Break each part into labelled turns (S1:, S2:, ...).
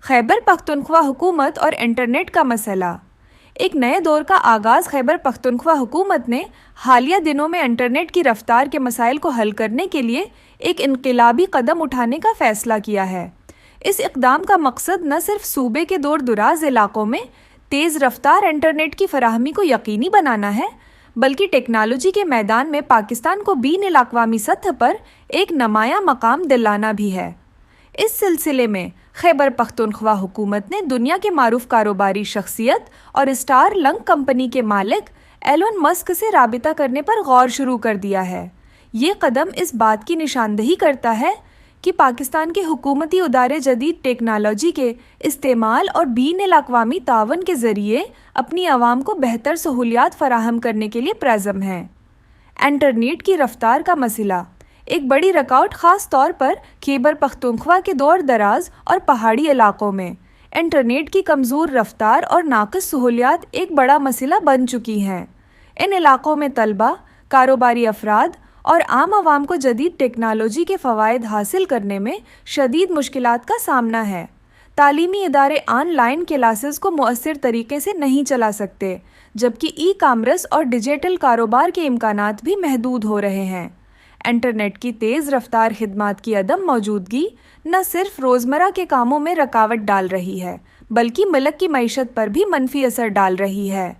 S1: خیبر پختونخوا حکومت اور انٹرنیٹ کا مسئلہ۔ ایک نئے دور کا آغاز خیبر پختونخوا حکومت نے حالیہ دنوں میں انٹرنیٹ کی رفتار کے مسائل کو حل کرنے کے لیے ایک انقلابی قدم اٹھانے کا فیصلہ کیا ہے۔ اس اقدام کا مقصد نہ صرف صوبے کے دور دراز علاقوں میں تیز رفتار انٹرنیٹ کی فراہمی کو یقینی بنانا ہے، بلکہ ٹیکنالوجی کے میدان میں پاکستان کو بین الاقوامی سطح پر ایک نمایاں مقام دلانا بھی ہے۔ اس سلسلے میں خیبر پختونخوا حکومت نے دنیا کے معروف کاروباری شخصیت اور اسٹار لنک کمپنی کے مالک ایلون مسک سے رابطہ کرنے پر غور شروع کر دیا ہے۔ یہ قدم اس بات کی نشاندہی کرتا ہے کہ پاکستان کے حکومتی ادارے جدید ٹیکنالوجی کے استعمال اور بین الاقوامی تعاون کے ذریعے اپنی عوام کو بہتر سہولیات فراہم کرنے کے لیے پرعزم ہیں۔ انٹرنیٹ کی رفتار کا مسئلہ۔ ایک بڑی رکاوٹ خاص طور پر خیبر پختونخوا کے دور دراز اور پہاڑی علاقوں میں انٹرنیٹ کی کمزور رفتار اور ناقص سہولیات ایک بڑا مسئلہ بن چکی ہیں۔ ان علاقوں میں طلبہ، کاروباری افراد اور عام عوام کو جدید ٹیکنالوجی کے فوائد حاصل کرنے میں شدید مشکلات کا سامنا ہے۔ تعلیمی ادارے آن لائن کلاسز کو مؤثر طریقے سے نہیں چلا سکتے، جبکہ ای کامرس اور ڈیجیٹل کاروبار کے امکانات بھی محدود ہو رہے ہیں۔ انٹرنیٹ کی تیز رفتار خدمات کی عدم موجودگی نہ صرف روزمرہ کے کاموں میں رکاوٹ ڈال رہی ہے، بلکہ ملک کی معیشت پر بھی منفی اثر ڈال رہی ہے۔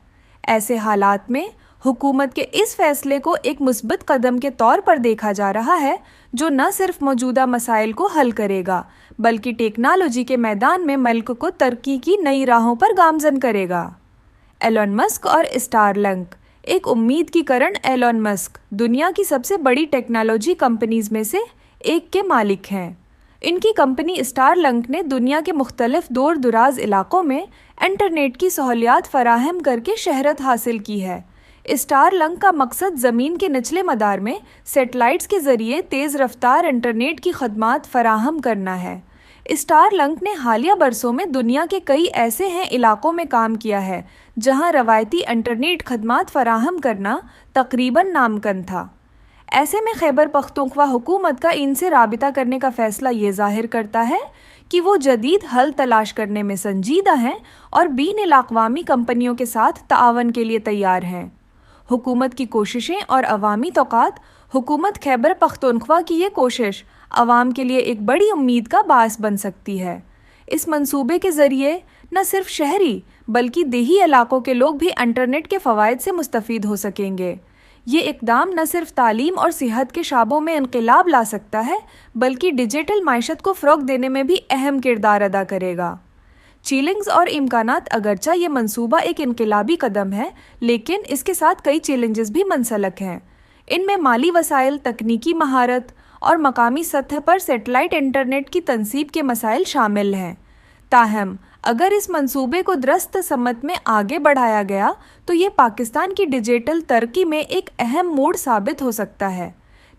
S1: ایسے حالات میں حکومت کے اس فیصلے کو ایک مثبت قدم کے طور پر دیکھا جا رہا ہے، جو نہ صرف موجودہ مسائل کو حل کرے گا، بلکہ ٹیکنالوجی کے میدان میں ملک کو ترقی کی نئی راہوں پر گامزن کرے گا۔ ایلون مسک اور اسٹار لنک۔ ایک امید کی کرن ایلون مسک دنیا کی سب سے بڑی ٹیکنالوجی کمپنیز میں سے ایک کے مالک ہیں۔ ان کی کمپنی اسٹار لنک نے دنیا کے مختلف دور دراز علاقوں میں انٹرنیٹ کی سہولیات فراہم کر کے شہرت حاصل کی ہے۔ اسٹار لنک کا مقصد زمین کے نچلے مدار میں سیٹلائٹس کے ذریعے تیز رفتار انٹرنیٹ کی خدمات فراہم کرنا ہے۔ اسٹار لنک نے حالیہ برسوں میں دنیا کے کئی ایسے علاقوں میں کام کیا ہے جہاں روایتی انٹرنیٹ خدمات فراہم کرنا تقریباً ناممکن تھا۔ ایسے میں خیبر پختونخوا حکومت کا ان سے رابطہ کرنے کا فیصلہ یہ ظاہر کرتا ہے کہ وہ جدید حل تلاش کرنے میں سنجیدہ ہیں اور بین الاقوامی کمپنیوں کے ساتھ تعاون کے لیے تیار ہیں۔ حکومت کی کوششیں اور عوامی توقعات۔ حکومت خیبر پختونخوا کی یہ کوشش عوام کے لیے ایک بڑی امید کا باعث بن سکتی ہے۔ اس منصوبے کے ذریعے نہ صرف شہری بلکہ دیہی علاقوں کے لوگ بھی انٹرنیٹ کے فوائد سے مستفید ہو سکیں گے۔ یہ اقدام نہ صرف تعلیم اور صحت کے شعبوں میں انقلاب لا سکتا ہے، بلکہ ڈیجیٹل معیشت کو فروغ دینے میں بھی اہم کردار ادا کرے گا۔ چیلنجز اور امکانات۔ اگرچہ یہ منصوبہ ایک انقلابی قدم ہے، لیکن اس کے ساتھ کئی چیلنجز بھی منسلک ہیں۔ ان میں مالی وسائل، تکنیکی مہارت اور مقامی سطح پر سیٹلائٹ انٹرنیٹ کی تنصیب کے مسائل شامل ہیں۔ تاہم اگر اس منصوبے کو درست سمت میں آگے بڑھایا گیا تو یہ پاکستان کی ڈیجیٹل ترقی میں ایک اہم موڑ ثابت ہو سکتا ہے۔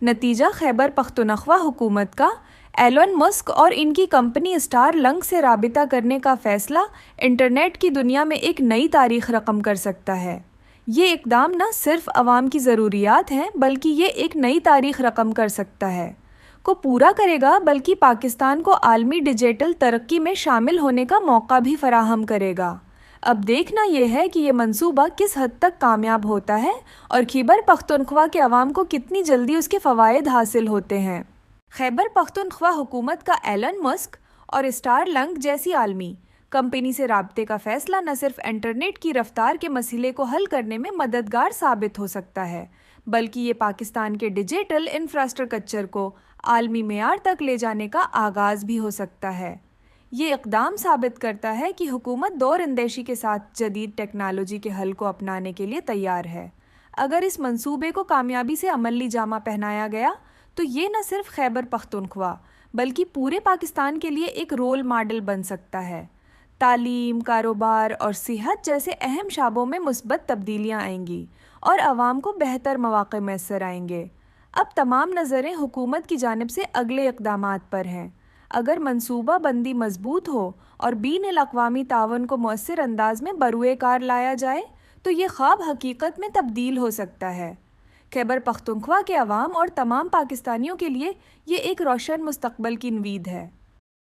S1: نتیجہ خیبر پختونخوا حکومت کا ایلون مسک اور ان کی کمپنی اسٹار لنک سے رابطہ کرنے کا فیصلہ انٹرنیٹ کی دنیا میں ایک نئی تاریخ رقم کر سکتا ہے۔ یہ اقدام نہ صرف عوام کی ضروریات ہیں بلکہ یہ ایک نئی تاریخ رقم کر سکتا ہے کو پورا کرے گا، بلکہ پاکستان کو عالمی ڈیجیٹل ترقی میں شامل ہونے کا موقع بھی فراہم کرے گا۔ اب دیکھنا یہ ہے کہ یہ منصوبہ کس حد تک کامیاب ہوتا ہے اور خیبر پختونخوا کے عوام کو کتنی جلدی اس کے فوائد حاصل ہوتے ہیں۔ خیبر پختونخوا حکومت کا ایلن مسک اور اسٹار لنک جیسی عالمی کمپنی سے رابطے کا فیصلہ نہ صرف انٹرنیٹ کی رفتار کے مسئلے کو حل کرنے میں مددگار ثابت ہو سکتا ہے، بلکہ یہ پاکستان کے ڈیجیٹل انفراسٹرکچر کو عالمی معیار تک لے جانے کا آغاز بھی ہو سکتا ہے۔ یہ اقدام ثابت کرتا ہے کہ حکومت دور اندیشی کے ساتھ جدید ٹیکنالوجی کے حل کو اپنانے کے لیے تیار ہے۔ اگر اس منصوبے کو کامیابی سے عملی جامہ پہنایا گیا تو یہ نہ صرف خیبر پختونخوا بلکہ پورے پاکستان کے لیے ایک رول ماڈل بن سکتا ہے۔ تعلیم، کاروبار اور صحت جیسے اہم شعبوں میں مثبت تبدیلیاں آئیں گی اور عوام کو بہتر مواقع میسر آئیں گے۔ اب تمام نظریں حکومت کی جانب سے اگلے اقدامات پر ہیں۔ اگر منصوبہ بندی مضبوط ہو اور بین الاقوامی تعاون کو مؤثر انداز میں بروئے کار لایا جائے تو یہ خواب حقیقت میں تبدیل ہو سکتا ہے۔ خیبر پختونخوا کے عوام اور تمام پاکستانیوں کے لیے یہ ایک روشن مستقبل کی امید ہے۔